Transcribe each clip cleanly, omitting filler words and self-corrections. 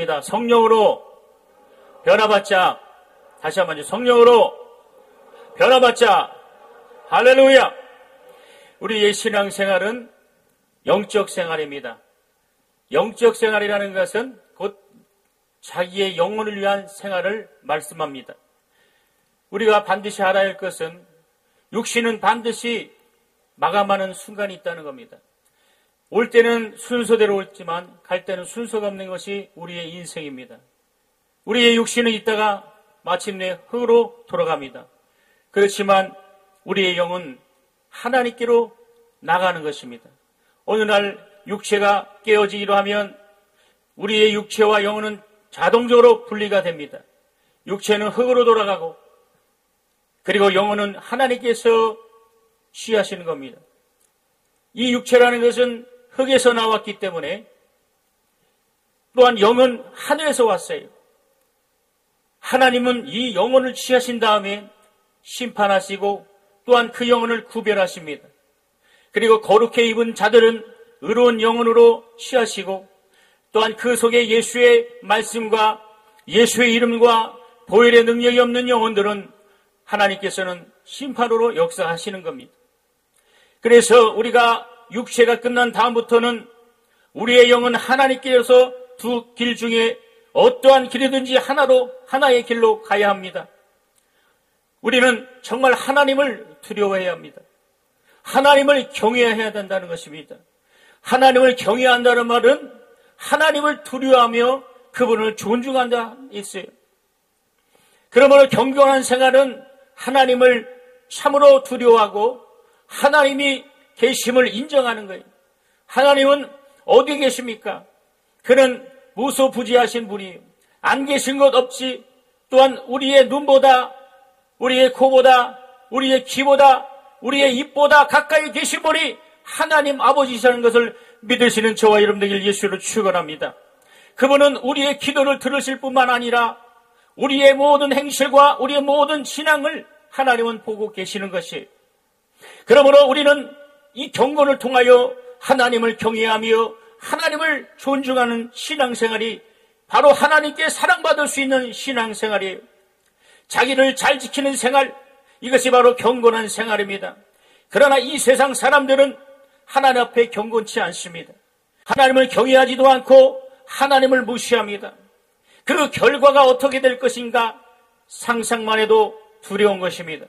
합니다. 성령으로 변화받자. 다시 한번 성령으로 변화받자. 할렐루야. 우리의 신앙생활은 영적 생활입니다. 영적 생활이라는 것은 곧 자기의 영혼을 위한 생활을 말씀합니다. 우리가 반드시 알아야 할 것은 육신은 반드시 마감하는 순간이 있다는 겁니다. 올 때는 순서대로 올지만 갈 때는 순서가 없는 것이 우리의 인생입니다. 우리의 육신은 있다가 마침내 흙으로 돌아갑니다. 그렇지만 우리의 영은 하나님께로 나가는 것입니다. 어느 날 육체가 깨어지기로 하면 우리의 육체와 영혼은 자동적으로 분리가 됩니다. 육체는 흙으로 돌아가고 그리고 영혼은 하나님께서 취하시는 겁니다. 이 육체라는 것은 흙에서 나왔기 때문에 또한 영은 하늘에서 왔어요. 하나님은 이 영혼을 취하신 다음에 심판하시고 또한 그 영혼을 구별하십니다. 그리고 거룩해 입은 자들은 의로운 영혼으로 취하시고 또한 그 속에 예수의 말씀과 예수의 이름과 보혈의 능력이 없는 영혼들은 하나님께서는 심판으로 역사하시는 겁니다. 그래서 우리가 육체가 끝난 다음부터는 우리의 영은 하나님께서 두 길 중에 어떠한 길이든지 하나의 길로 가야 합니다. 우리는 정말 하나님을 두려워해야 합니다. 하나님을 경외해야 된다는 것입니다. 하나님을 경외한다는 말은 하나님을 두려워하며 그분을 존중한다 있어요. 그러므로 경건한 생활은 하나님을 참으로 두려워하고 하나님이 계심을 인정하는 거예요. 하나님은 어디 계십니까? 그는 무소부지하신 분이에요. 안 계신 것 없이 또한 우리의 눈보다 우리의 코보다 우리의 귀보다 우리의 입보다 가까이 계신 분이 하나님 아버지시라는 것을 믿으시는 저와 여러분들 예수로 축원합니다. 그분은 우리의 기도를 들으실 뿐만 아니라 우리의 모든 행실과 우리의 모든 신앙을 하나님은 보고 계시는 것이에요. 그러므로 우리는 이 경건을 통하여 하나님을 경외하며 하나님을 존중하는 신앙생활이 바로 하나님께 사랑받을 수 있는 신앙생활이에요. 자기를 잘 지키는 생활, 이것이 바로 경건한 생활입니다. 그러나 이 세상 사람들은 하나님 앞에 경건치 않습니다. 하나님을 경외하지도 않고 하나님을 무시합니다. 그 결과가 어떻게 될 것인가 상상만 해도 두려운 것입니다.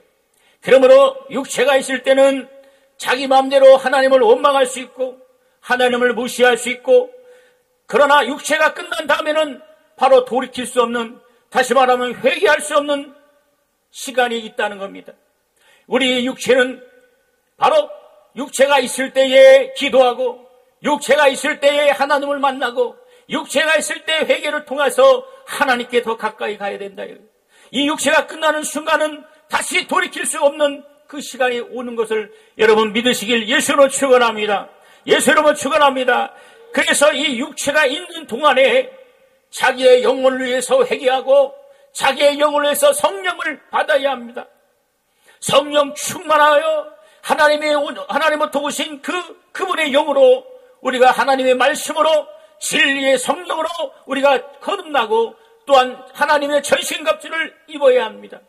그러므로 육체가 있을 때는 자기 마음대로 하나님을 원망할 수 있고 하나님을 무시할 수 있고, 그러나 육체가 끝난 다음에는 바로 돌이킬 수 없는, 다시 말하면 회개할 수 없는 시간이 있다는 겁니다. 우리 육체는 바로 육체가 있을 때에 기도하고 육체가 있을 때에 하나님을 만나고 육체가 있을 때 회개를 통해서 하나님께 더 가까이 가야 된다. 이 육체가 끝나는 순간은 다시 돌이킬 수 없는 그 시간이 오는 것을 여러분 믿으시길 예수로 축원합니다. 예수로 축원합니다. 그래서 이 육체가 있는 동안에 자기의 영혼을 위해서 회개하고 자기의 영혼을 위해서 성령을 받아야 합니다. 성령 충만하여 하나님부터 오신 그분의 영으로 우리가 하나님의 말씀으로 진리의 성령으로 우리가 거듭나고 또한 하나님의 전신갑주를 입어야 합니다.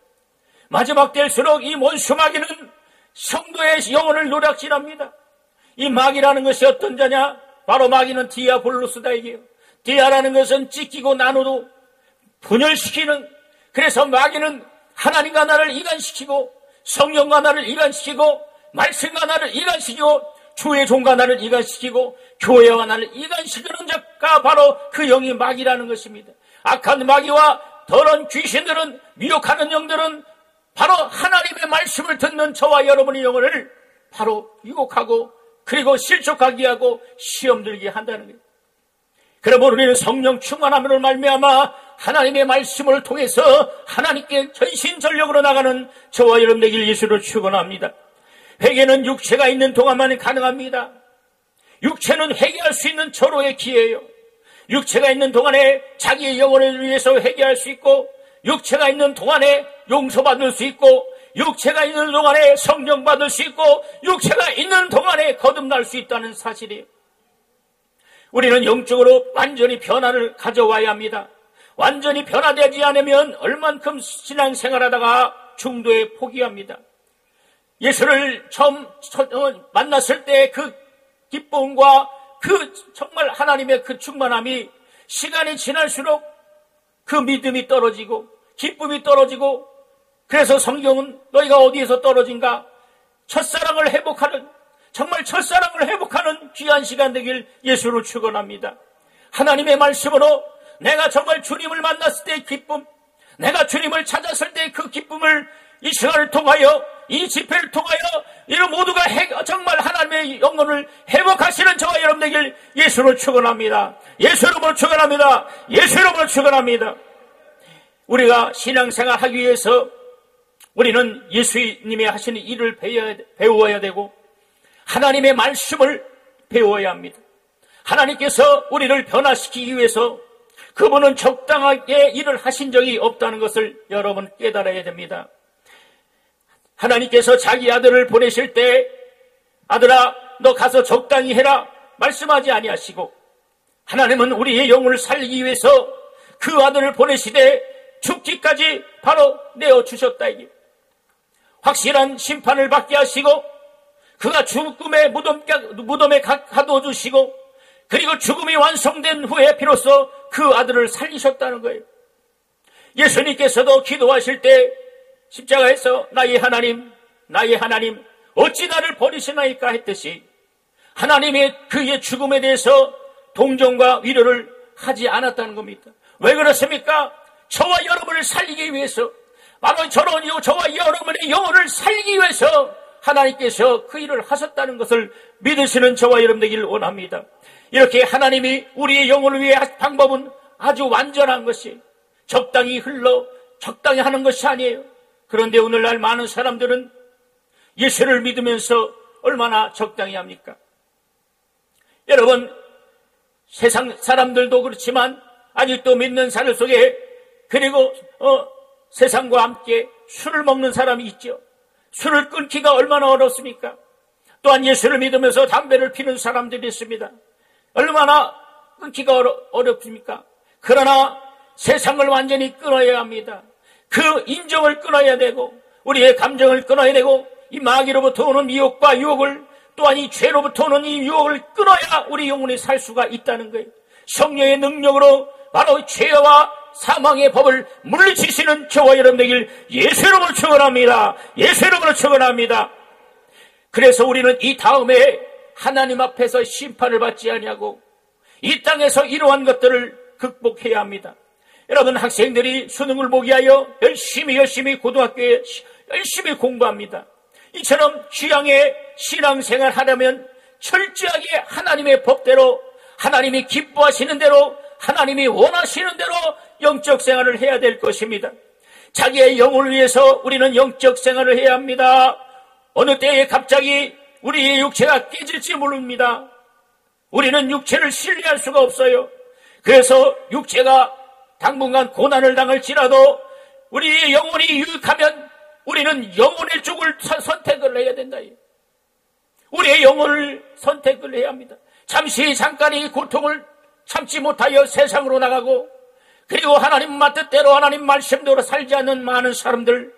마지막 때일수록 이 원수 마귀는 성도의 영혼을 노략질합니다. 이 마귀라는 것이 어떤 자냐? 바로 마귀는 디아볼로스다 이게요. 디아라는 것은 찢기고 나누고 분열시키는, 그래서 마귀는 하나님과 나를 이간시키고 성령과 나를 이간시키고 말씀과 나를 이간시키고 주의 종과 나를 이간시키고 교회와 나를 이간시키는 자가 바로 그 영이 마귀라는 것입니다. 악한 마귀와 더러운 귀신들은, 미혹하는 영들은 바로 하나님의 말씀을 듣는 저와 여러분의 영혼을 바로 유혹하고 그리고 실족하게 하고 시험 들게 한다는 거예요. 그러므로 우리는 성령 충만함으로 말미암아 하나님의 말씀을 통해서 하나님께 전신전력으로 나가는 저와 여러분 되길 예수로 축원합니다. 회개는 육체가 있는 동안만 가능합니다. 육체는 회개할 수 있는 절호의 기회예요. 육체가 있는 동안에 자기의 영혼을 위해서 회개할 수 있고, 육체가 있는 동안에 용서받을 수 있고, 육체가 있는 동안에 성령 받을 수 있고, 육체가 있는 동안에 거듭날 수 있다는 사실이에요. 우리는 영적으로 완전히 변화를 가져와야 합니다. 완전히 변화되지 않으면 얼만큼 신앙생활하다가 중도에 포기합니다. 예수를 처음 만났을 때 그 기쁨과 그 정말 하나님의 그 충만함이 시간이 지날수록 그 믿음이 떨어지고 기쁨이 떨어지고, 그래서 성경은 너희가 어디에서 떨어진가? 첫사랑을 회복하는, 정말 첫사랑을 회복하는 귀한 시간 되길 예수로 축원합니다. 하나님의 말씀으로 내가 정말 주님을 만났을 때의 기쁨, 내가 주님을 찾았을 때의 그 기쁨을 이 시간을 통하여, 이 집회를 통하여 이런 모두가 정말 하나님의 영혼을 회복하시는 저와 여러분 되길 예수로 축원합니다. 예수로 축원합니다. 예수로 축원합니다. 우리가 신앙생활 하기 위해서 우리는 예수님이 하시는 일을 배워야 되고 하나님의 말씀을 배워야 합니다. 하나님께서 우리를 변화시키기 위해서 그분은 적당하게 일을 하신 적이 없다는 것을 여러분 깨달아야 됩니다. 하나님께서 자기 아들을 보내실 때 아들아 너 가서 적당히 해라 말씀하지 아니하시고, 하나님은 우리의 영혼을 살리기 위해서 그 아들을 보내시되 죽기까지 바로 내어주셨다. 이게 확실한 심판을 받게 하시고 그가 죽음의 무덤에 가둬주시고, 그리고 죽음이 완성된 후에 비로소 그 아들을 살리셨다는 거예요. 예수님께서도 기도하실 때 십자가에서 나의 하나님 어찌 나를 버리시나이까 했듯이 하나님의 그의 죽음에 대해서 동정과 위로를 하지 않았다는 겁니다. 왜 그렇습니까? 저와 여러분을 살리기 위해서, 바로 저와 여러분의 영혼을 살리기 위해서 하나님께서 그 일을 하셨다는 것을 믿으시는 저와 여러분 되기를 원합니다. 이렇게 하나님이 우리의 영혼을 위해 하신 방법은 아주 완전한 것이 적당히 적당히 하는 것이 아니에요. 그런데 오늘날 많은 사람들은 예수를 믿으면서 얼마나 적당히 합니까? 여러분, 세상 사람들도 그렇지만 아직도 믿는 사람 속에, 그리고 세상과 함께 술을 먹는 사람이 있죠. 술을 끊기가 얼마나 어렵습니까? 또한 예수를 믿으면서 담배를 피는 사람들이 있습니다. 얼마나 끊기가 어렵습니까? 그러나 세상을 완전히 끊어야 합니다. 그 인정을 끊어야 되고 우리의 감정을 끊어야 되고 이 마귀로부터 오는 미혹과 유혹을, 또한 이 죄로부터 오는 이 유혹을 끊어야 우리 영혼이 살 수가 있다는 거예요. 성령의 능력으로 바로 죄와 사망의 법을 물리치시는 저와 여러분 되길 예수 이름으로 축원합니다. 예수 이름으로 축원합니다. 그래서 우리는 이 다음에 하나님 앞에서 심판을 받지 아니하고 이 땅에서 이러한 것들을 극복해야 합니다. 여러분, 학생들이 수능을 보기 위하여 열심히 고등학교에 열심히 공부합니다. 이처럼 취향의 신앙생활 하려면 철저하게 하나님의 법대로, 하나님이 기뻐하시는 대로, 하나님이 원하시는 대로 영적 생활을 해야 될 것입니다. 자기의 영혼을 위해서 우리는 영적 생활을 해야 합니다. 어느 때에 갑자기 우리의 육체가 깨질지 모릅니다. 우리는 육체를 신뢰할 수가 없어요. 그래서 육체가 당분간 고난을 당할지라도 우리의 영혼이 유익하면 우리는 영혼의 쪽을 선택을 해야 된다. 우리의 영혼을 선택을 해야 합니다. 잠깐의 고통을 참지 못하여 세상으로 나가고, 그리고 하나님 뜻대로 하나님 말씀대로 살지 않는 많은 사람들,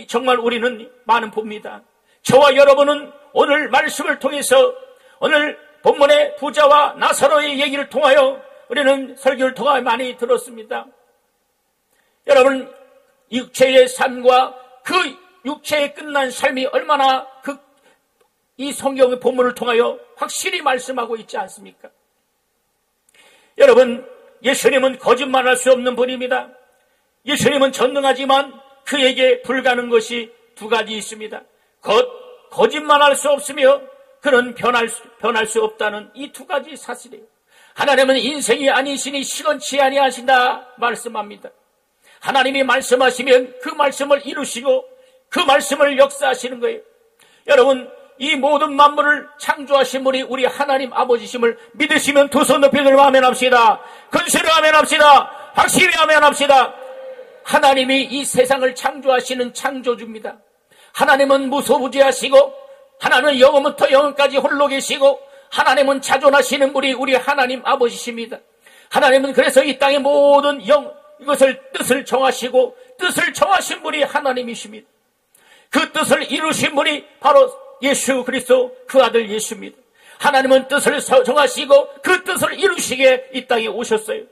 정말 우리는 많은 봅니다. 저와 여러분은 오늘 말씀을 통해서, 오늘 본문의 부자와 나사로의 얘기를 통하여 우리는 설교를 통하여 많이 들었습니다. 여러분, 육체의 삶과 그 육체의 끝난 삶이 얼마나 이 성경의 본문을 통하여 확실히 말씀하고 있지 않습니까? 여러분, 예수님은 거짓말할 수 없는 분입니다. 예수님은 전능하지만 그에게 불가능한 것이 두 가지 있습니다. 거짓말할 수 없으며 그는 변할 수 없다는 이 두 가지 사실이에요. 하나님은 인생이 아니시니 시건치 아니하신다 말씀합니다. 하나님이 말씀하시면 그 말씀을 이루시고 그 말씀을 역사하시는 거예요. 여러분, 이 모든 만물을 창조하신 분이 우리 하나님 아버지심을 믿으시면 두 손 높이 들고 아멘합시다. 근세로 아멘합시다. 확실히 아멘합시다. 하나님이 이 세상을 창조하시는 창조주입니다. 하나님은 무소부지하시고, 하나님은 영원부터 영원까지 홀로 계시고, 하나님은 자존하시는 분이 우리 하나님 아버지십니다. 하나님은 그래서 이 땅의 모든 이것을 뜻을 정하시고 뜻을 정하신 분이 하나님이십니다. 그 뜻을 이루신 분이 바로 예수 그리스도 그 아들 예수입니다. 하나님은 뜻을 정하시고 그 뜻을 이루시게 이 땅에 오셨어요.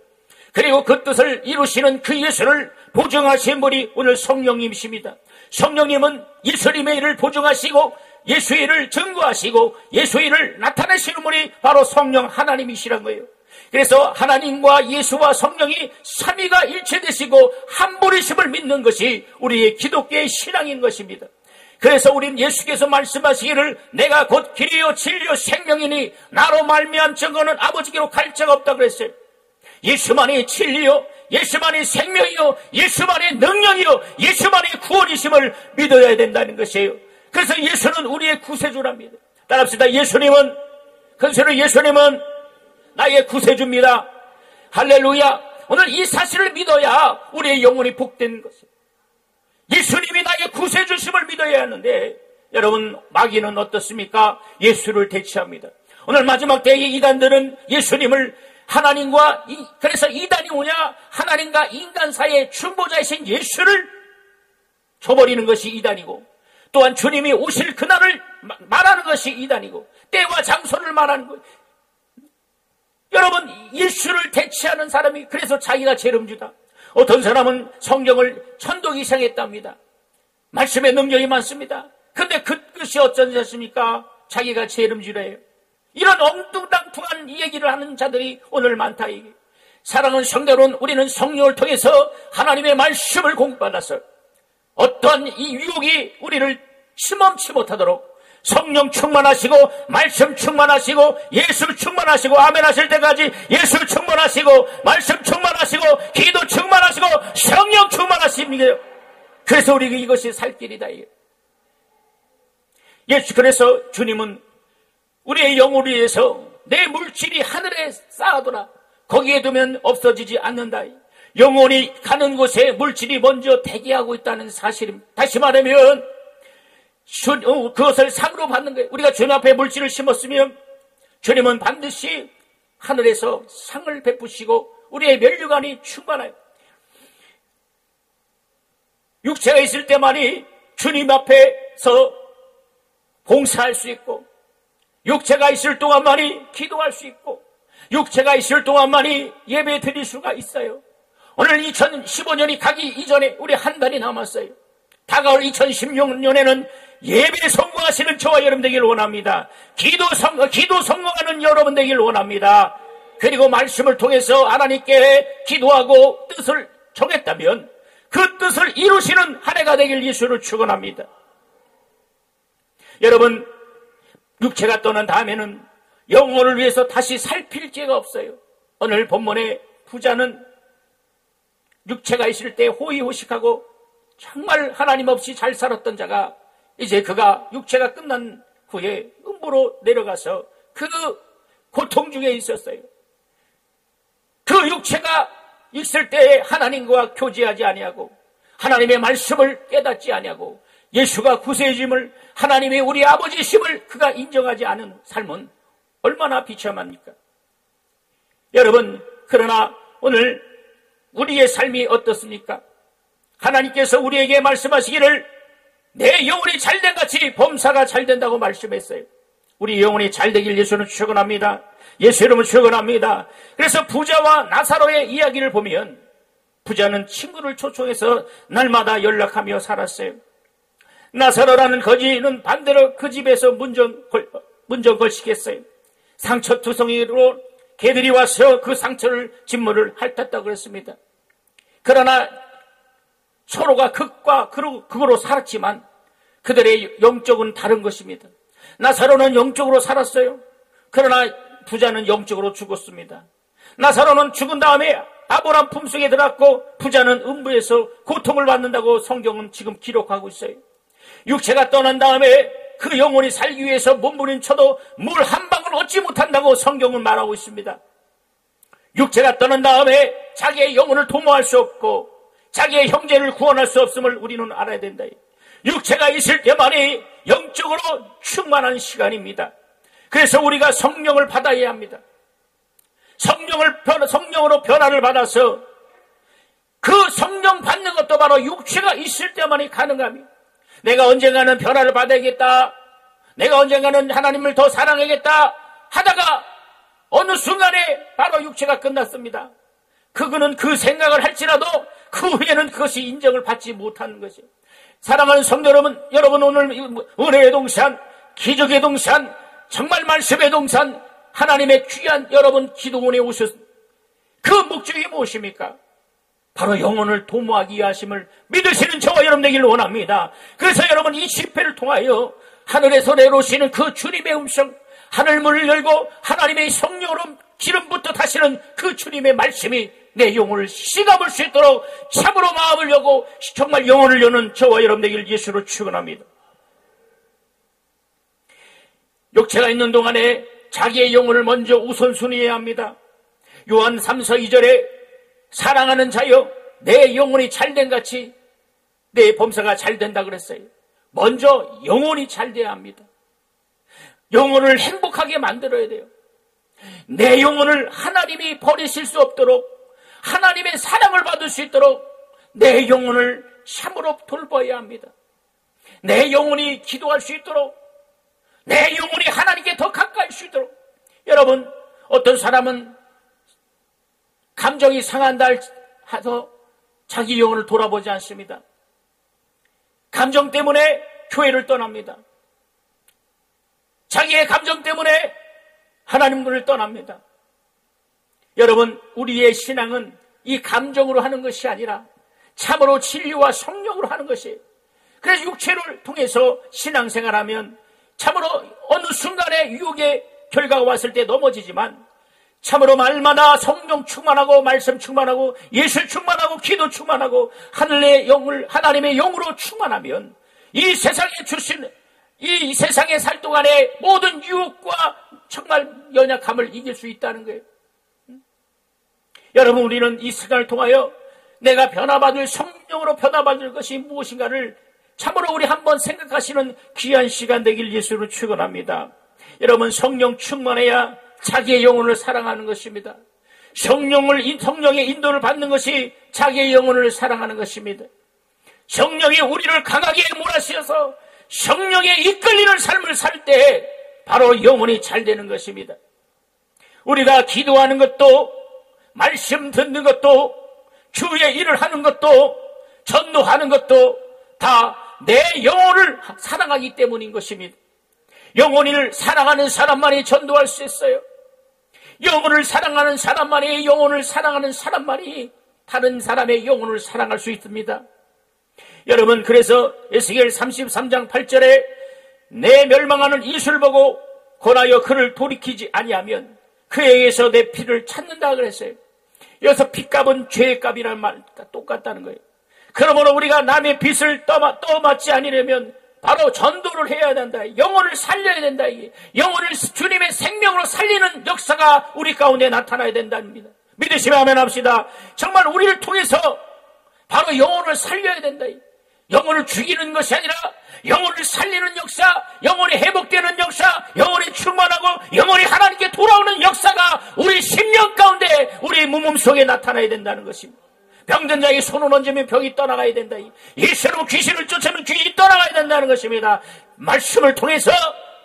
그리고 그 뜻을 이루시는 그 예수를 보증하신 분이 오늘 성령님이십니다. 성령님은 예수님의 일을 보증하시고 예수의 일을 증거하시고 예수의 일을 나타내시는 분이 바로 성령 하나님이시란 거예요. 그래서 하나님과 예수와 성령이 삼위가 일체되시고 한 분이심을 믿는 것이 우리의 기독교의 신앙인 것입니다. 그래서 우리는 예수께서 말씀하시기를 내가 곧 길이요 진리요 생명이니 나로 말미암 증거는 아버지께로 갈 자가 없다 그랬어요. 예수만이 진리요, 예수만이 생명이요, 예수만이 능력이요, 예수만이 구원이심을 믿어야 된다는 것이에요. 그래서 예수는 우리의 구세주랍니다. 따라합시다. 예수님은, 큰소리로 예수님은 나의 구세주입니다. 할렐루야. 오늘 이 사실을 믿어야 우리의 영혼이 복된 것이에요. 예수님이 나의 구세주심을 믿어야 하는데, 여러분, 마귀는 어떻습니까? 예수를 대치합니다. 오늘 마지막 때의 이단들은 예수님을 하나님과, 그래서 이단이 뭐냐? 하나님과 인간 사이의 중보자이신 예수를 줘버리는 것이 이단이고, 또한 주님이 오실 그날을 말하는 것이 이단이고, 때와 장소를 말하는 것. 여러분, 예수를 대치하는 사람이 그래서 자기가 재림주다. 어떤 사람은 성경을 천독 이상 했답니다. 말씀의 능력이 많습니다. 그런데 그것이 어쩌셨습니까? 자기가 재림주래요. 이런 엉뚱당뚱한 얘기를 하는 자들이 오늘 많다. 이게. 사랑하는 성도는 우리는 성령을 통해서 하나님의 말씀을 공부받아서 어떠한 이 유혹이 우리를 침범치 못하도록 성령 충만하시고 말씀 충만하시고 예수 충만하시고 아멘 하실 때까지 예수 충만하시고 말씀 충만하시고 기도 충만하시고 성령 충만하십니다. 그래서 우리가 이것이 살 길이다. 예수 그래서 주님은 우리의 영혼을 위해서 내 물질이 하늘에 쌓아둬라. 거기에 두면 없어지지 않는다. 영혼이 가는 곳에 물질이 먼저 대기하고 있다는 사실입니다. 다시 말하면 그것을 상으로 받는 거예요. 우리가 주님 앞에 물질을 심었으면 주님은 반드시 하늘에서 상을 베푸시고 우리의 면류관이 충만해요. 육체가 있을 때만이 주님 앞에서 봉사할 수 있고, 육체가 있을 동안만이 기도할 수 있고, 육체가 있을 동안만이 예배 드릴 수가 있어요. 오늘 2015년이 가기 이전에 우리 한 달이 남았어요. 다가올 2016년에는 예배 성공하시는 저와 여러분 되기를 원합니다. 기도 성공하는 여러분 되기를 원합니다. 그리고 말씀을 통해서 하나님께 기도하고 뜻을 정했다면 그 뜻을 이루시는 한 해가 되길 예수를 축원합니다. 여러분, 육체가 떠난 다음에는 영혼을 위해서 다시 살필 죄가 없어요. 오늘 본문의 부자는 육체가 있을 때 호의호식하고 정말 하나님 없이 잘 살았던 자가 이제 그가 육체가 끝난 후에 음부로 내려가서 그 고통 중에 있었어요. 그 육체가 있을 때에 하나님과 교제하지 아니하고 하나님의 말씀을 깨닫지 아니하고 예수가 구세주임을 하나님의 우리 아버지심을 그가 인정하지 않은 삶은 얼마나 비참합니까? 여러분, 그러나 오늘 우리의 삶이 어떻습니까? 하나님께서 우리에게 말씀하시기를 내 영혼이 잘된 같이 범사가 잘된다고 말씀했어요. 우리 영혼이 잘되길 예수는 축원합니다. 예수 이름은 축원합니다. 그래서 부자와 나사로의 이야기를 보면 부자는 친구를 초청해서 날마다 연락하며 살았어요. 나사로라는 거지는 반대로 그 집에서 문정걸식했어요. 상처 투성이로 개들이 와서 그 상처를 진물을 핥았다고 그랬습니다. 그러나 서로가 극과 극으로 살았지만 그들의 영적은 다른 것입니다. 나사로는 영적으로 살았어요. 그러나 부자는 영적으로 죽었습니다. 나사로는 죽은 다음에 아브라함 품속에 들어갔고 부자는 음부에서 고통을 받는다고 성경은 지금 기록하고 있어요. 육체가 떠난 다음에 그 영혼이 살기 위해서 몸부림쳐도 물 한 방울 얻지 못한다고 성경은 말하고 있습니다. 육체가 떠난 다음에 자기의 영혼을 도모할 수 없고 자기의 형제를 구원할 수 없음을 우리는 알아야 된다. 육체가 있을 때만이 영적으로 충만한 시간입니다. 그래서 우리가 성령을 받아야 합니다. 성령으로 변화를 받아서 그 성령 받는 것도 바로 육체가 있을 때만이 가능합니다. 내가 언젠가는 변화를 받아야겠다, 내가 언젠가는 하나님을 더 사랑하겠다 하다가 어느 순간에 바로 육체가 끝났습니다. 그거는 그 생각을 할지라도 그 후에는 그것이 인정을 받지 못하는 것이에요. 사랑하는 성도 여러분 오늘 은혜의 동산, 기적의 동산, 정말 말씀의 동산, 하나님의 귀한 여러분 기도원에 오셨 그 목적이 무엇입니까? 바로 영혼을 도모하기 위하심을 믿으시는 저와 여러분 되기를 원합니다. 그래서 여러분 이 집회를 통하여 하늘에서 내려오시는 그 주님의 음성, 하늘문을 열고 하나님의 성령으로 기름부터 타시는 그 주님의 말씀이 내 영혼을 시감을 수 있도록 참으로 마음을 열고 정말 영혼을 여는 저와 여러분 되기를 예수로 축원합니다. 육체가 있는 동안에 자기의 영혼을 먼저 우선순위해야 합니다. 요한 3서 2절에 사랑하는 자여 내 영혼이 잘된 같이 내 범사가 잘된다 그랬어요. 먼저 영혼이 잘돼야 합니다. 영혼을 행복하게 만들어야 돼요. 내 영혼을 하나님이 버리실 수 없도록, 하나님의 사랑을 받을 수 있도록 내 영혼을 참으로 돌봐야 합니다. 내 영혼이 기도할 수 있도록, 내 영혼이 하나님께 더 가까이 할 수 있도록. 여러분, 어떤 사람은 감정이 상한다 해서 자기 영혼을 돌아보지 않습니다. 감정 때문에 교회를 떠납니다. 자기의 감정 때문에 하나님을 떠납니다. 여러분, 우리의 신앙은 이 감정으로 하는 것이 아니라 참으로 진리와 성령으로 하는 것이에요. 그래서 육체를 통해서 신앙생활하면 참으로 어느 순간에 유혹의 결과가 왔을 때 넘어지지만 참으로 말마다 성령 충만하고 말씀 충만하고 예술 충만하고 기도 충만하고 하나님의 영으로 충만하면 이 세상에 주신 이 세상에 살 동안에 모든 유혹과 정말 연약함을 이길 수 있다는 거예요. 여러분, 우리는 이 시간을 통하여 내가 변화받을 성령으로 변화받을 것이 무엇인가를 참으로 우리 한번 생각하시는 귀한 시간 되길 예수로 축원합니다. 여러분, 성령 충만해야 자기의 영혼을 사랑하는 것입니다. 성령의 인도를 받는 것이 자기의 영혼을 사랑하는 것입니다. 성령이 우리를 강하게 몰아씌워서 성령에 이끌리는 삶을 살 때 바로 영혼이 잘 되는 것입니다. 우리가 기도하는 것도, 말씀 듣는 것도, 주의 일을 하는 것도, 전도하는 것도 다 내 영혼을 사랑하기 때문인 것입니다. 영혼을 사랑하는 사람만이 전도할 수 있어요. 영혼을 사랑하는 사람만이, 영혼을 사랑하는 사람만이 다른 사람의 영혼을 사랑할 수 있습니다. 여러분, 그래서 에스겔 33장 8절에 내 멸망하는 이슬 보고 권하여 그를 돌이키지 아니하면 그에 의해서 내 피를 찾는다 그랬어요. 여기서 피값은 죄의 값이라는 말과 똑같다는 거예요. 그러므로 우리가 남의 빚을 떠맡지 않으려면 바로 전도를 해야 된다. 영혼을 살려야 된다. 영혼을 주님의 생명으로 살리는 역사가 우리 가운데 나타나야 된답니다. 믿으시면 아멘 합시다. 정말 우리를 통해서 바로 영혼을 살려야 된다. 영혼을 죽이는 것이 아니라 영혼을 살리는 역사, 영혼이 회복되는 역사, 영혼이 충만하고 영혼이 하나님께 돌아오는 역사가 우리 심령 가운데, 우리 몸 속에 나타나야 된다는 것입니다. 병든 자에게 손을 얹으면 병이 떠나가야 된다. 예수로 귀신을 쫓으면 귀신이 떠나가야 된다는 것입니다. 말씀을 통해서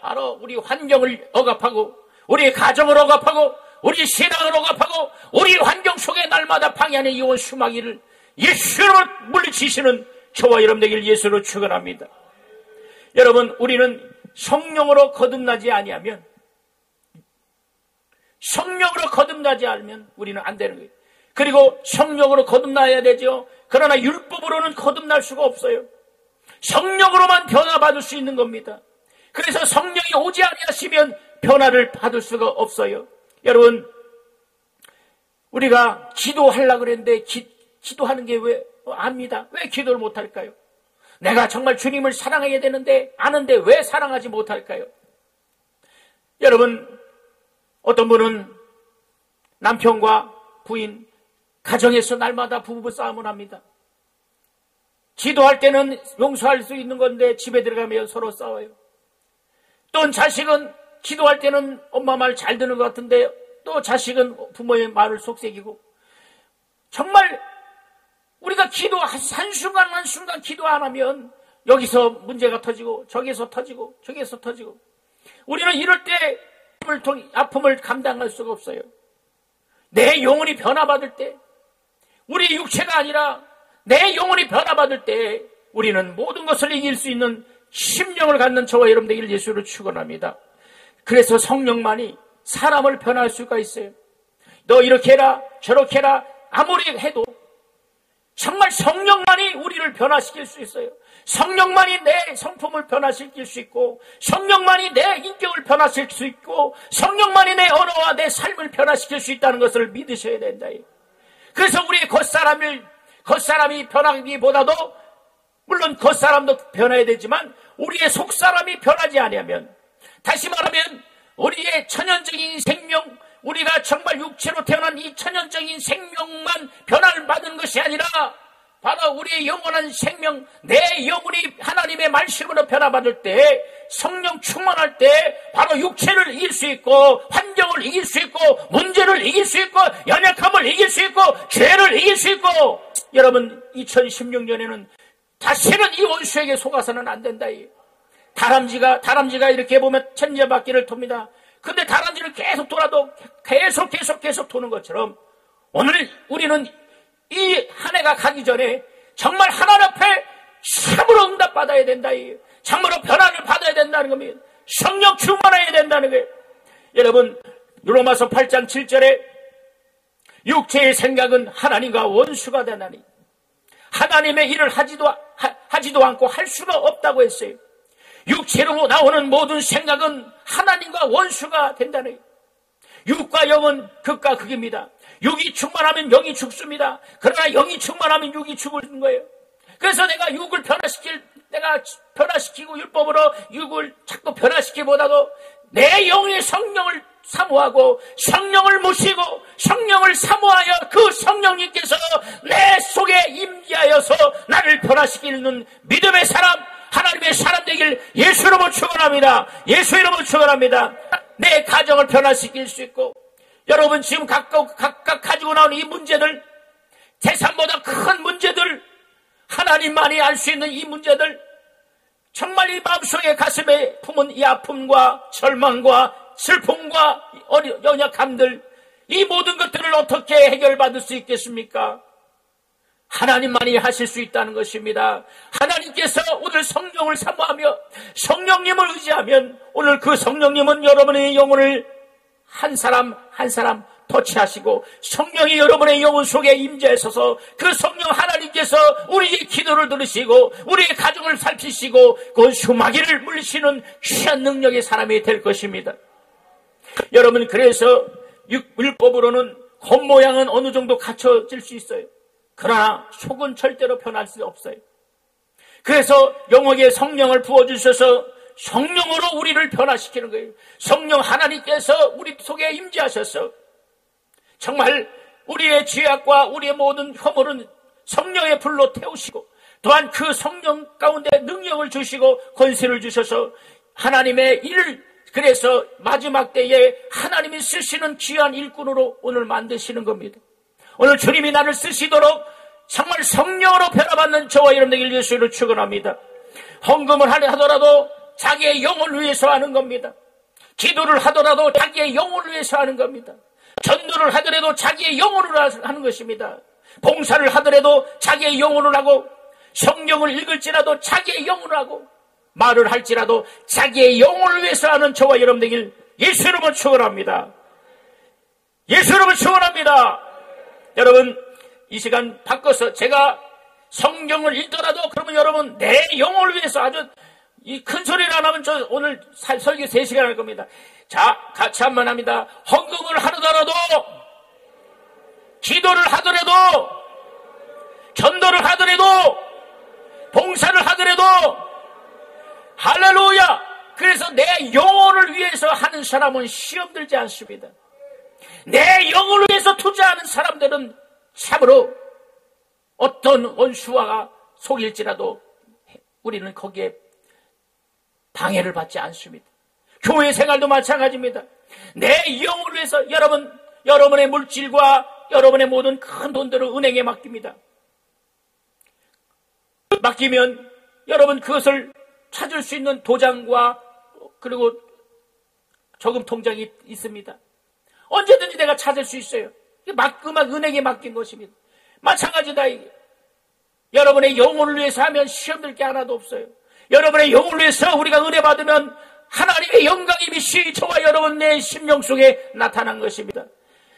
바로 우리 환경을 억압하고, 우리 가정을 억압하고, 우리 신앙을 억압하고, 우리 환경 속에 날마다 방해하는 이원 수마귀를 예수로 물리치시는 저와 여러분 되길 예수로 축원합니다. 여러분, 우리는 성령으로 거듭나지 아니하면, 성령으로 거듭나지 않으면 우리는 안 되는 거예요. 그리고 성령으로 거듭나야 되죠. 그러나 율법으로는 거듭날 수가 없어요. 성령으로만 변화받을 수 있는 겁니다. 그래서 성령이 오지 아니하시면 변화를 받을 수가 없어요. 여러분, 우리가 기도하려고 그랬는데 기도하는 게 왜 압니다. 왜 기도를 못할까요? 내가 정말 주님을 사랑해야 되는데 아는데 왜 사랑하지 못할까요? 여러분, 어떤 분은 남편과 부인, 가정에서 날마다 부부 싸움을 합니다. 기도할 때는 용서할 수 있는 건데 집에 들어가면 서로 싸워요. 또 자식은 기도할 때는 엄마 말 잘 듣는 것 같은데 또 자식은 부모의 말을 속삭이고, 정말 우리가 기도 한순간 한순간 기도 안 하면 여기서 문제가 터지고 저기서 터지고 저기서 터지고, 우리는 이럴 때 아픔을 감당할 수가 없어요. 내 영혼이 변화받을 때, 우리 육체가 아니라 내 영혼이 변화받을 때 우리는 모든 것을 이길 수 있는 심령을 갖는 저와 여러분들 예수를 축원합니다. 그래서 성령만이 사람을 변화할 수가 있어요. 너 이렇게 해라 저렇게 해라 아무리 해도 정말 성령만이 우리를 변화시킬 수 있어요. 성령만이 내 성품을 변화시킬 수 있고, 성령만이 내 인격을 변화시킬 수 있고, 성령만이 내 언어와 내 삶을 변화시킬 수 있다는 것을 믿으셔야 된다. 그래서 우리의 겉사람이 변하기보다도, 물론 겉사람도 변해야 되지만 우리의 속사람이 변하지 않으면, 다시 말하면 우리의 천연적인 생명, 우리가 정말 육체로 태어난 이 천연적인 생명만 변화를 받은 것이 아니라 바로 우리의 영원한 생명, 내 영혼이 하나님의 말씀으로 변화받을 때, 성령 충만할 때 바로 육체를 이길 수 있고, 환경을 이길 수 있고, 문제를 이길 수 있고, 연약함을 이길 수 있고, 죄를 이길 수 있고. 여러분, 2016년에는 다시는 이 원수에게 속아서는 안 된다. 다람쥐가 이렇게 보면 천지바퀴를 돕니다. 근데 다람쥐를 계속 돌아도 계속 도는 것처럼, 오늘 우리는 이 한 해가 가기 전에 정말 하나님 앞에 참으로 응답받아야 된다. 참으로 변화를 받아야 된다는 겁니다. 성령 충만해야 된다는 거예요. 여러분, 로마서 8장 7절에 육체의 생각은 하나님과 원수가 되나니 하나님의 일을 하지도 않고 할 수가 없다고 했어요. 육체로 나오는 모든 생각은 하나님과 원수가 된다는 거예요. 육과 영은 극과 극입니다. 육이 충만하면 영이 죽습니다. 그러나 영이 충만하면 육이 죽는 거예요. 그래서 내가 육을 변화시키고 율법으로 육을 자꾸 변화시키기보다도 내 영의 성령을 사모하고 성령을 모시고 성령을 사모하여 그 성령님께서 내 속에 임재하여서 나를 변화시키는 믿음의 사람, 하나님의 사람 되길 예수 이름으로 축원합니다. 예수 이름으로 축원합니다. 내 가정을 변화시킬 수 있고, 여러분 지금 각각 가지고 나오는 이 문제들, 재산보다 큰 문제들, 하나님만이 알 수 있는 이 문제들, 정말 이 마음속에 가슴에 품은 이 아픔과 절망과 슬픔과 연약함들, 이 모든 것들을 어떻게 해결받을 수 있겠습니까? 하나님만이 하실 수 있다는 것입니다. 하나님께서 오늘 성령을 사모하며 성령님을 의지하면 오늘 그 성령님은 여러분의 영혼을 한 사람 한 사람 터치하시고 성령이 여러분의 영혼 속에 임재하셔서 그 성령 하나님께서 우리의 기도를 들으시고 우리의 가정을 살피시고 그 수마귀를 물리시는 귀한 능력의 사람이 될 것입니다. 여러분, 그래서 율법으로는 겉모양은 어느 정도 갖춰질 수 있어요. 그러나 속은 절대로 변할 수 없어요. 그래서 영혼에 성령을 부어주셔서 성령으로 우리를 변화시키는 거예요. 성령 하나님께서 우리 속에 임재하셔서 정말 우리의 죄악과 우리의 모든 허물은 성령의 불로 태우시고, 또한 그 성령 가운데 능력을 주시고 권세를 주셔서 하나님의 일을, 그래서 마지막 때에 하나님이 쓰시는 귀한 일꾼으로 오늘 만드시는 겁니다. 오늘 주님이 나를 쓰시도록 정말 성령으로 변화받는 저와 여러분들 예수를 축원합니다. 헌금을 하더라도 자기의 영혼을 위해서 하는 겁니다. 기도를 하더라도 자기의 영혼을 위해서 하는 겁니다. 전도를 하더라도 자기의 영혼으로 하는 것입니다. 봉사를 하더라도 자기의 영혼을 하고, 성경을 읽을지라도 자기의 영혼을 하고, 말을 할지라도 자기의 영혼을 위해서 하는 저와 여러분들 예수 이름으로 축원합니다. 예수 이름으로 축원합니다. 여러분, 이 시간 바꿔서 제가 성경을 읽더라도 그러면 여러분 내 영혼을 위해서 아주 이 큰 소리를 안 하면 저 오늘 설교 3시간 할 겁니다. 자, 같이 한번 합니다. 헌금을 하더라도, 기도를 하더라도, 전도를 하더라도, 봉사를 하더라도, 할렐루야! 그래서 내 영혼을 위해서 하는 사람은 시험 들지 않습니다. 내 영혼을 위해서 투자하는 사람들은 참으로 어떤 원수와 속일지라도 우리는 거기에 방해를 받지 않습니다. 교회 생활도 마찬가지입니다. 내 영혼을 위해서 여러분의 물질과 여러분의 모든 큰 돈들을 은행에 맡깁니다. 맡기면 여러분 그것을 찾을 수 있는 도장과 그리고 저금 통장이 있습니다. 언제든지 내가 찾을 수 있어요. 그만 은행에 맡긴 것입니다. 마찬가지다. 이게. 여러분의 영혼을 위해서 하면 시험될 게 하나도 없어요. 여러분의 영혼을 위해서 우리가 은혜 받으면 하나님의 영광이 미시 저와 여러분의 심령 속에 나타난 것입니다.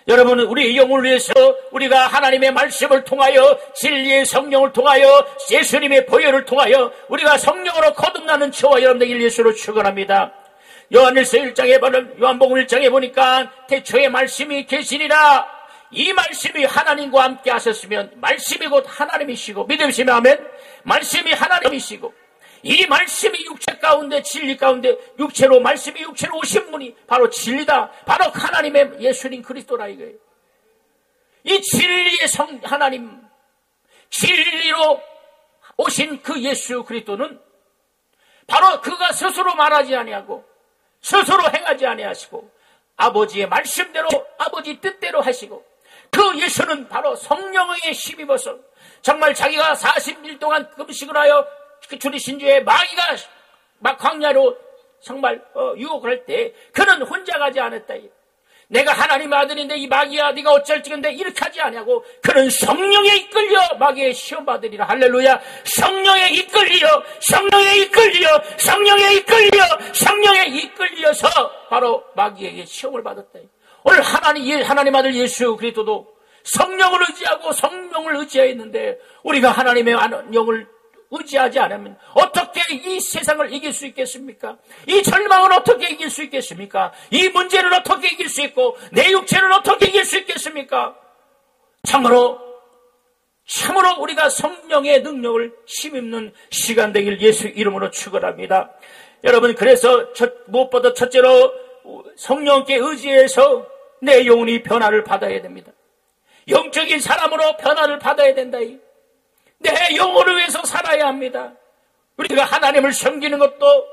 여러분, 우리의 영혼을 위해서 우리가 하나님의 말씀을 통하여 진리의 성령을 통하여 예수님의 보혈을 통하여 우리가 성령으로 거듭나는 저와 여러분들 예수로 축원합니다. 요한일서 1장에 요한복음 1장에 보니까 태초에 말씀이 계시니라. 이 말씀이 하나님과 함께 하셨으면 말씀이 곧 하나님이시고, 믿으시면 아멘. 말씀이 하나님이시고 이 말씀이 육체 가운데 진리 가운데 말씀이 육체로 오신 분이 바로 진리다. 바로 하나님의 예수님 그리스도라 이거예요. 이 진리의 하나님, 진리로 오신 그 예수 그리스도는 바로 그가 스스로 말하지 아니하고 스스로 행하지 아니하시고 아버지의 말씀대로 아버지 뜻대로 하시고, 그 예수는 바로 성령에 힘입어서 정말 자기가 40일 동안 금식을 하여 그 줄이신 주에 마귀가 막 광야로 정말 유혹을 할 때 그는 혼자 가지 않았다. 내가 하나님의 아들인데 이 마귀야 네가 어쩔 지건데 이렇게 하지 아니하고 그는 성령에 이끌려 마귀의 시험 받으리라. 할렐루야. 성령에 이끌려 성령에 이끌려서 바로 마귀에게 시험을 받았다. 오늘 하나님 아들 예수 그리스도도 성령을 의지하고 성령을 의지했는데 우리가 하나님의 영을 의지하지 않으면 어떻게 이 세상을 이길 수 있겠습니까? 이 절망을 어떻게 이길 수 있겠습니까? 이 문제를 어떻게 이길 수 있고 내 육체를 어떻게 이길 수 있겠습니까? 참으로 우리가 성령의 능력을 힘입는 시간 되길 예수 이름으로 축원합니다. 여러분, 그래서 무엇보다 첫째로 성령께 의지해서 내 영혼이 변화를 받아야 됩니다. 영적인 사람으로 변화를 받아야 된다. 내 영혼을 위해서 살아야 합니다. 우리가 하나님을 섬기는 것도,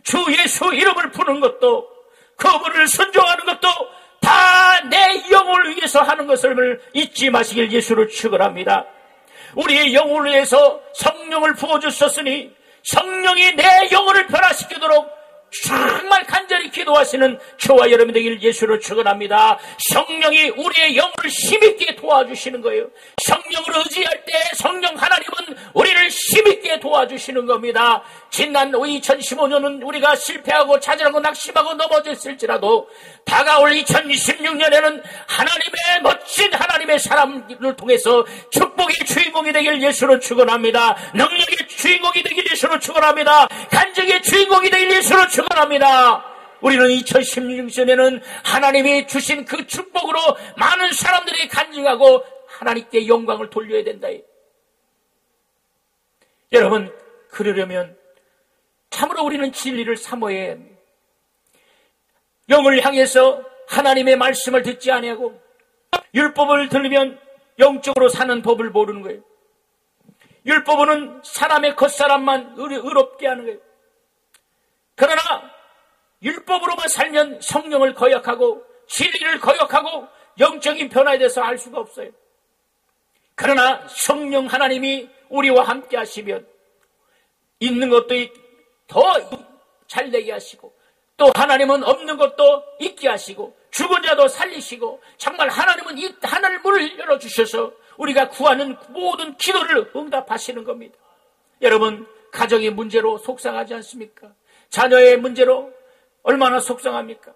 주 예수 이름을 부르는 것도, 그분을 순종하는 것도 다 내 영혼을 위해서 하는 것을 잊지 마시길 예수를 축원합니다. 우리의 영혼을 위해서 성령을 부어주셨으니 성령이 내 영혼을 변화시키도록 정말 간절히 기도하시는 저와 여러분 되길 예수를 축원합니다. 성령이 우리의 영혼을 힘있게 도와주시는 거예요. 성령을 의지할 때 성령 하나님은 우리를 힘있게 도와주시는 겁니다. 지난 2015년은 우리가 실패하고 좌절하고 낙심하고 넘어졌을지라도 다가올 2026년에는 하나님의 멋진 하나님의 사람을 통해서 축복의 주인공이 되길 예수를 축원합니다. 능력의 주인공이 되길 예수를 축원합니다. 간증의 주인공이 되길 예수를 축원합니다. 우리는 2016년에는 하나님이 주신 그 축복으로 많은 사람들이 간증하고 하나님께 영광을 돌려야 된다. 여러분, 그러려면 참으로 우리는 진리를 사모해야 합니다. 영을 향해서 하나님의 말씀을 듣지 아니하고 율법을 들으면 영적으로 사는 법을 모르는 거예요. 율법은 사람의 겉사람만 의롭게 하는 거예요. 그러나 율법으로만 살면 성령을 거역하고 진리를 거역하고 영적인 변화에 대해서 알 수가 없어요. 그러나 성령 하나님이 우리와 함께 하시면 있는 것도 더 잘되게 하시고, 또 하나님은 없는 것도 있게 하시고, 죽은 자도 살리시고, 정말 하나님은 이 하늘문을 열어주셔서 우리가 구하는 모든 기도를 응답하시는 겁니다. 여러분, 가정의 문제로 속상하지 않습니까? 자녀의 문제로 얼마나 속상합니까?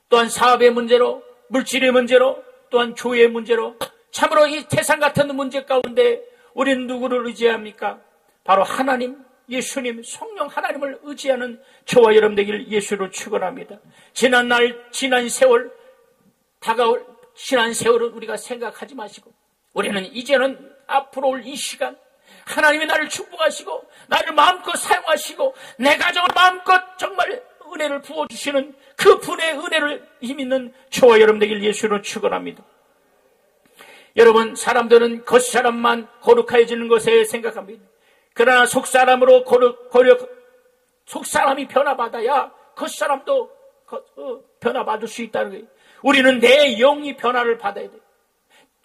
또한 사업의 문제로, 물질의 문제로, 또한 교회의 문제로, 참으로 이 태산 같은 문제 가운데 우리는 누구를 의지해야 합니까? 바로 하나님, 예수님, 성령 하나님을 의지하는 저와 여러분 되길 예수로 축원합니다. 지난 세월, 다가올 지난 세월은 우리가 생각하지 마시고, 우리는 이제는 앞으로 올 이 시간 하나님이 나를 축복하시고 나를 마음껏 사용하시고 내 가정을 마음껏 정말 은혜를 부어주시는 그 분의 은혜를 힘있는 저와 여러분 되길 예수로 축원합니다. 여러분, 사람들은 겉사람만 거룩해지는 것에 생각합니다. 그러나 속사람으로 속사람이 변화받아야 겉사람도 변화받을 수 있다는 거예요. 우리는 내 영이 변화를 받아야 돼.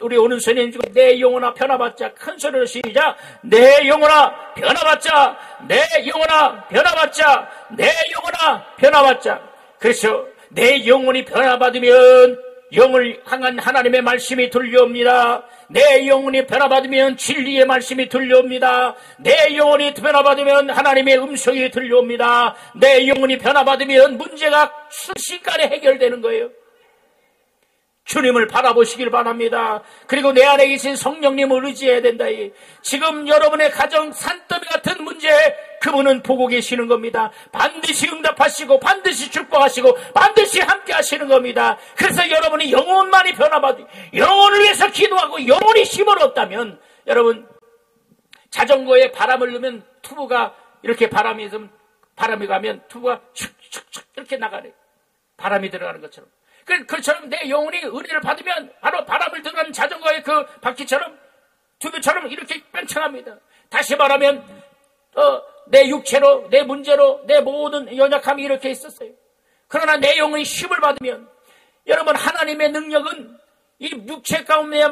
우리 오는 선생님 중에 내 영혼아 변화받자. 큰 소리로 시작. 내 영혼아 변화받자. 내 영혼아 변화받자. 내 영혼아 변화받자. 그래서 내 영혼이 변화받으면 영을 향한 하나님의 말씀이 들려옵니다. 내 영혼이 변화받으면 진리의 말씀이 들려옵니다. 내 영혼이 변화받으면 하나님의 음성이 들려옵니다. 내 영혼이 변화받으면 문제가 순식간에 해결되는 거예요. 주님을 바라보시길 바랍니다. 그리고 내 안에 계신 성령님을 의지해야 된다. 지금 여러분의 가정 산더미 같은 문제, 그분은 보고 계시는 겁니다. 반드시 응답하시고 반드시 축복하시고 반드시 함께 하시는 겁니다. 그래서 여러분이 영혼만이 변화받고 영혼을 위해서 기도하고 영혼이 힘을 얻다면, 여러분 자전거에 바람을 넣으면 튜브가 이렇게 바람이 가면 튜브가 슉슉슉 이렇게 나가네. 바람이 들어가는 것처럼. 그처럼 내 영혼이 은혜를 받으면 바로 바람을 들어가는 자전거의 그 바퀴처럼, 튜브처럼 이렇게 뺑창합니다. 다시 말하면 내 육체로, 내 문제로, 내 모든 연약함이 이렇게 있었어요. 그러나 내 영혼이 힘을 받으면, 여러분 하나님의 능력은 이 육체 가운데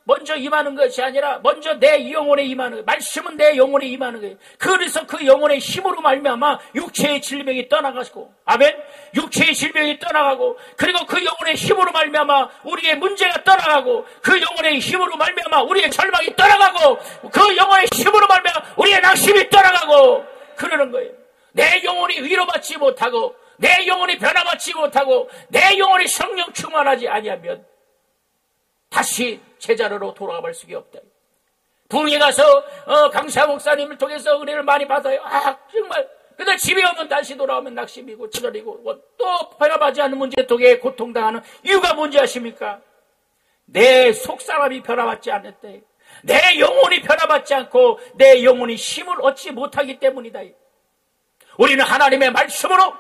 먼저 임하는 것이 아니라 먼저 내 영혼에 임하는 거예요. 말씀은 내 영혼에 임하는 거예요. 그래서 그 영혼의 힘으로 말미암아 육체의 질병이 떠나가고, 아멘. 육체의 질병이 떠나가고, 그리고 그 영혼의 힘으로 말미암아 우리의 문제가 떠나가고, 그 영혼의 힘으로 말미암아 우리의 절망이 떠나가고, 그 영혼의 힘으로 말미암아 우리의 낙심이 떠나가고 그러는 거예요. 내 영혼이 위로받지 못하고, 내 영혼이 변화받지 못하고, 내 영혼이 성령 충만하지 아니하면 다시 제자리로 돌아갈 수가 없다. 부흥에 가서 강사 목사님을 통해서 은혜를 많이 받아요. 정말. 근데 집에 오면 다시 돌아오면 낙심이고 찌들이고 또 변화받지 않는 문제 속에 고통당하는 이유가 뭔지 아십니까? 내 속사람이 변화받지 않았다. 내 영혼이 변화받지 않고 내 영혼이 힘을 얻지 못하기 때문이다. 우리는 하나님의 말씀으로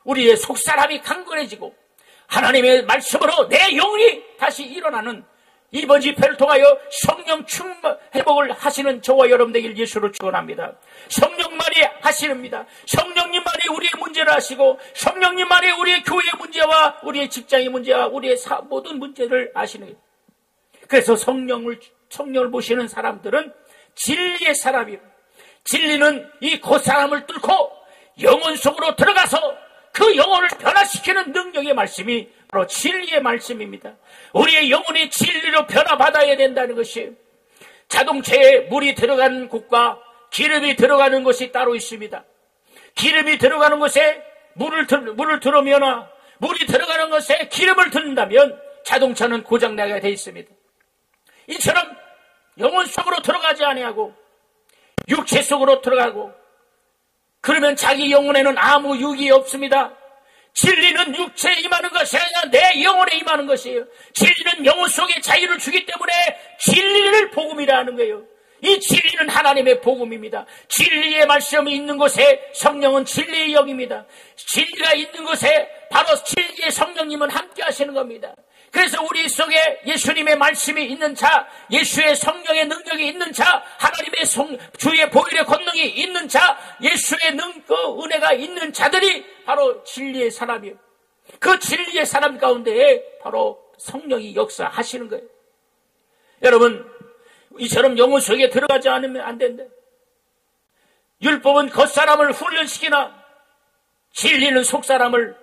우리의 속사람이 강건해지고, 하나님의 말씀으로 내 영혼이 다시 일어나는 이번 집회를 통하여 성령 충만 회복을 하시는 저와 여러분 되길 예수로 축원합니다. 성령만이 하시는니다. 성령님만이 우리의 문제를 아시고, 성령님만이 우리의 교회의 문제와 우리의 직장의 문제와 우리의 모든 문제를 아시는 거예요. 그래서 성령을 보시는 사람들은 진리의 사람이에요. 진리는 이 겉사람을 뚫고 영혼 속으로 들어가서 그 영혼을 변화시키는 능력의 말씀이 바로 진리의 말씀입니다. 우리의 영혼이 진리로 변화받아야 된다는 것이, 자동차에 물이 들어가는 곳과 기름이 들어가는 곳이 따로 있습니다. 기름이 들어가는 곳에 물이 들어가는 곳에 기름을 넣는다면 자동차는 고장나게 되어 있습니다. 이처럼 영혼 속으로 들어가지 아니하고 육체 속으로 들어가고, 그러면 자기 영혼에는 아무 유익이 없습니다. 진리는 육체에 임하는 것이 아니라 내 영혼에 임하는 것이에요. 진리는 영혼 속에 자유를 주기 때문에 진리를 복음이라 하는 거예요. 이 진리는 하나님의 복음입니다. 진리의 말씀이 있는 곳에 성령은 진리의 영입니다. 진리가 있는 곳에 바로 진리의 성령님은 함께 하시는 겁니다. 그래서 우리 속에 예수님의 말씀이 있는 자, 예수의 성령의 능력이 있는 자, 하나님의 주의 보혈의 권능이 있는 자, 예수의 은혜가 있는 자들이 바로 진리의 사람이에요. 그 진리의 사람 가운데에 바로 성령이 역사하시는 거예요. 여러분, 이처럼 영혼 속에 들어가지 않으면 안 된다. 율법은 겉사람을 훈련시키나 진리는 속사람을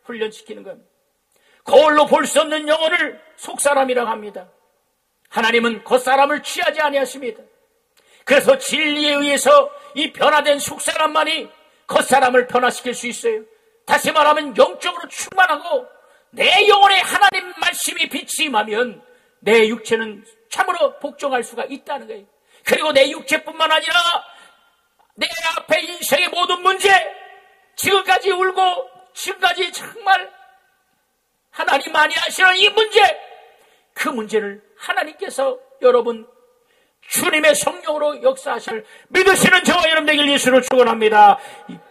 훈련시키는 겁니다. 거울로 볼 수 없는 영혼을 속사람이라고 합니다. 하나님은 겉사람을 취하지 아니하십니다. 그래서 진리에 의해서 이 변화된 속사람만이 겉사람을 변화시킬 수 있어요. 다시 말하면 영적으로 충만하고 내 영혼에 하나님 말씀이 빛이 임하면 내 육체는 참으로 복종할 수가 있다는 거예요. 그리고 내 육체뿐만 아니라 내 앞에 인생의 모든 문제, 지금까지 울고 지금까지 정말 하나님만이 하시는 이 문제, 그 문제를 하나님께서 여러분 주님의 성령으로 역사하실 믿으시는 저와 여러분 되길 예수로 축원합니다.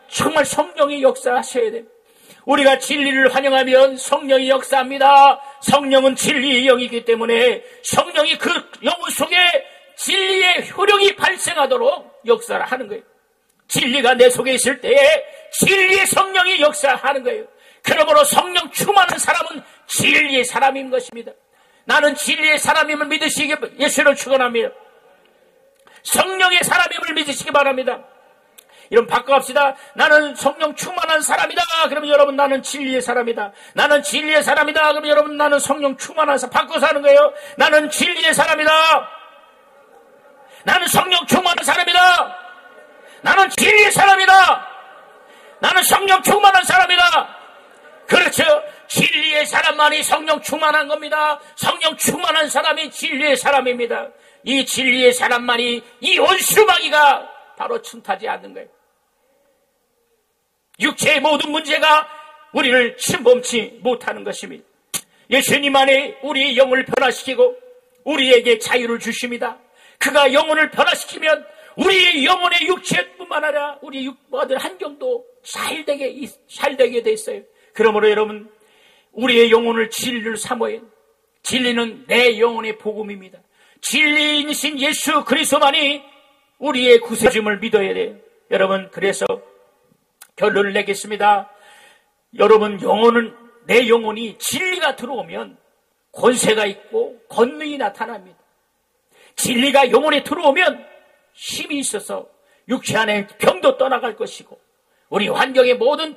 정말 성령이 역사하셔야 돼요. 우리가 진리를 환영하면 성령이 역사합니다. 성령은 진리의 영이기 때문에 성령이 그 영혼 속에 진리의 효력이 발생하도록 역사를 하는 거예요. 진리가 내 속에 있을 때에 진리의 성령이 역사하는 거예요. 그러므로 성령 충만한 사람은 진리의 사람인 것입니다. 나는 진리의 사람임을 믿으시기 예수를 축원합니다. 성령의 사람임을 믿으시기 바랍니다. 이런 바꿔갑시다. 나는 성령 충만한 사람이다. 그러면 여러분 나는 진리의 사람이다. 나는 진리의 사람이다. 그러면 여러분 나는 성령 충만한 사람. 바꿔서 하는 거예요. 나는 진리의 사람이다. 나는 성령 충만한 사람이다. 나는 진리의 사람이다. 나는 성령 충만한 사람이다. 그렇죠. 진리의 사람만이 성령 충만한 겁니다. 성령 충만한 사람이 진리의 사람입니다. 이 진리의 사람만이 이 원수마귀가 바로 틈타지 않는 거예요. 육체의 모든 문제가 우리를 침범치 못하는 것입니다. 예수님 안에 우리의 영을 변화시키고 우리에게 자유를 주십니다. 그가 영혼을 변화시키면 우리의 영혼의 육체뿐만 아니라 우리 모든 환경도 잘되게 돼 있어요. 그러므로 여러분, 우리의 영혼을 진리를 삼어야 해요. 진리는 내 영혼의 복음입니다. 진리이신 예수 그리스도만이 우리의 구세주임을 믿어야 돼요. 여러분, 그래서 결론을 내겠습니다. 여러분, 내 영혼이 진리가 들어오면 권세가 있고 권능이 나타납니다. 진리가 영혼에 들어오면 힘이 있어서 육체 안에 병도 떠나갈 것이고 우리 환경의 모든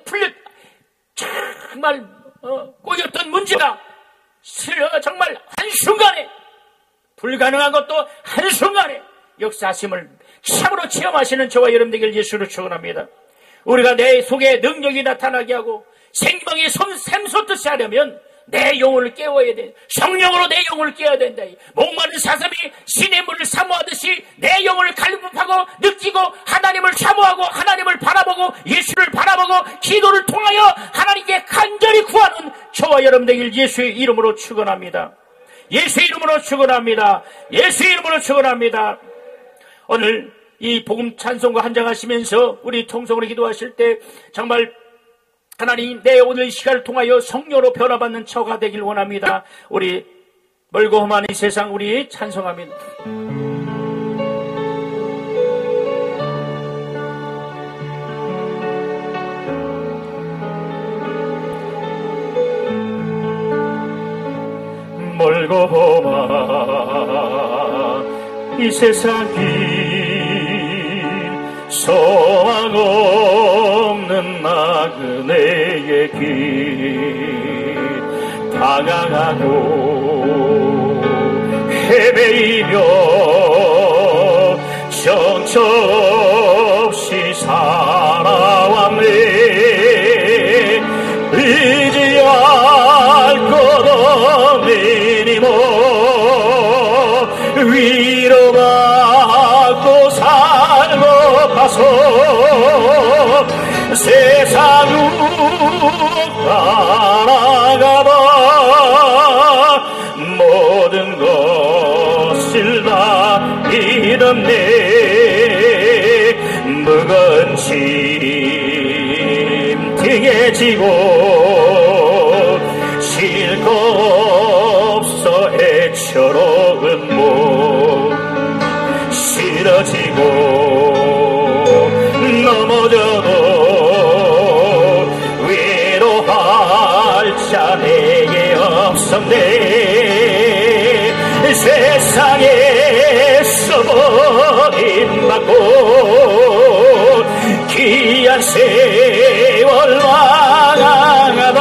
정말 꼬였던 문제가 정말 한순간에 불가능한 것도 한순간에 역사하심을 참으로 체험하시는 저와 여러분 되길 예수로 축원합니다. 우리가 내 속에 능력이 나타나게 하고 생명이 샘솟듯이 하려면 내 영혼을 깨워야 돼. 성령으로 내 영혼을 깨워야 된다. 목마른 사슴이 신의 물을 사모하듯이 내 영혼을 갈급하고 느끼고 하나님을 사모하고 하나님을 바라보고 예수를 바라보고 기도를 통하여 하나님께 간절히 구하는 저와 여러분 되길 예수의 이름으로 축원합니다. 예수의 이름으로 축원합니다. 예수의 이름으로 축원합니다. 오늘 이 복음 찬송과 한장하시면서 우리 통성으로 기도하실 때 정말 하나님, 내 오늘 이 시간을 통하여 성령으로 변화받는 처가 되길 원합니다. 우리 멀고 험한 이 세상 우리 찬송합니다. 멀고 험한 이 세상 길 소망 없는 나그네의 길 방황하고 헤매이며 정처 없이 살아왔네. 의지할 것 없으니 뭐 위로받고 살고 가서 세상을 따라가다 모든 것을 다 잃었네. 무거운 짐 등에 지고 쉴 거 없어 애처로운 몸 싫어지고 넘어져도 위로할 자 내게 없었네. 세상에서 버림받고 귀한 세월 망하다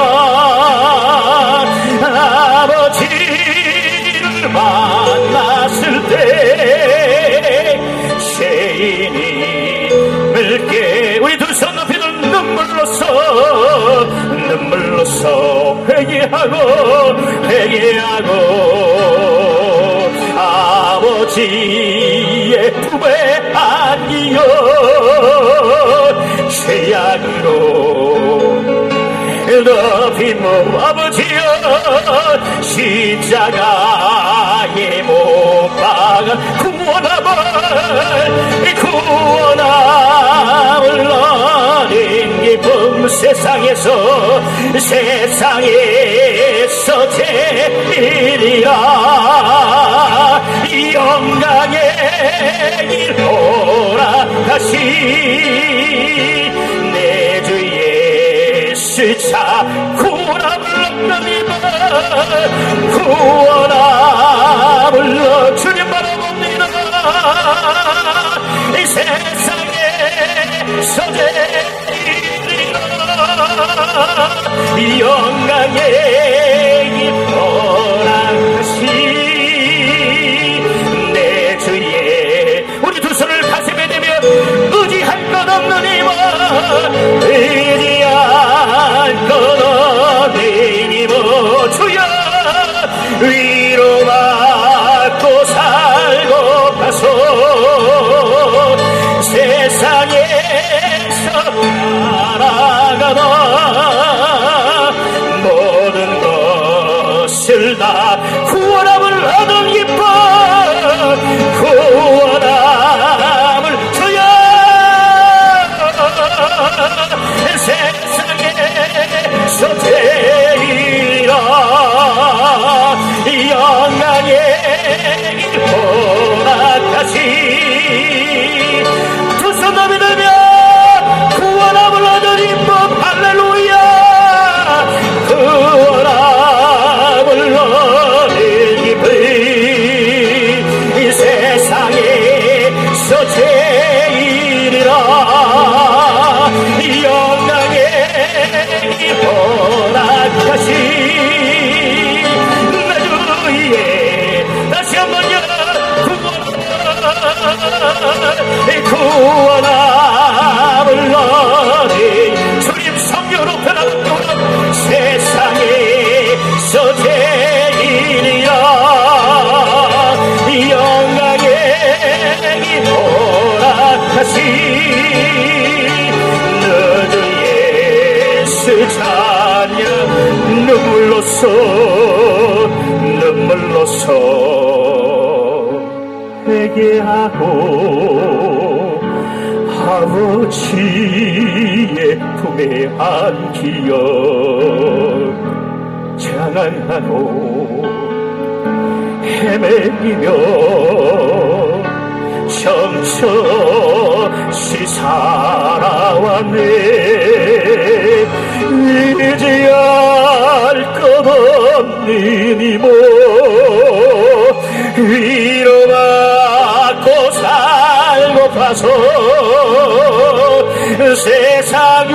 아버지를 만났을 때 죄인이 늙게 우리 두 손 높이 든 눈물로써 회개하고 아버지의 품에 안기어 죄악으로 높이 아버지여 십자가에 못 박아 구원함을 얻은 기쁨 세상에서 제일이라 영광의 길 돌아가시 내 주 예수 스차 구원함을 얻는 이만 구원함을 얻 주님 바라봅니다. 이 세상에 서재이리라 영광의 허락하시 내 주의 우리 두 손을 가슴에 대며 의지할 것 없는 이와 의지할 것 없는 이와 주여 위로받고 살고 가소 세상에서 살아가다 모든 것을 다 구원함을 얻은 기쁨 구원함을 주여 세상에서 제일이라 영광의 허락하시 두 손 넘이들며 구원함을 얻은 기쁨 할렐루야 구원함을 얻은 기쁨 이 세상에서 제일이라 영광의 허락하시 내 주위에 다시 한번요 구원함을 얻은 주님 성령으로 변하는 구원 세상에서 제일이라 영광의 허락하시 너도 예수 찬양 눈물로써 회개하고 아버지의 품에 안기어 장안하고 헤매이며 정처시 살아왔네 의지할 것 없는 이모 위로받고 살고 가서 세상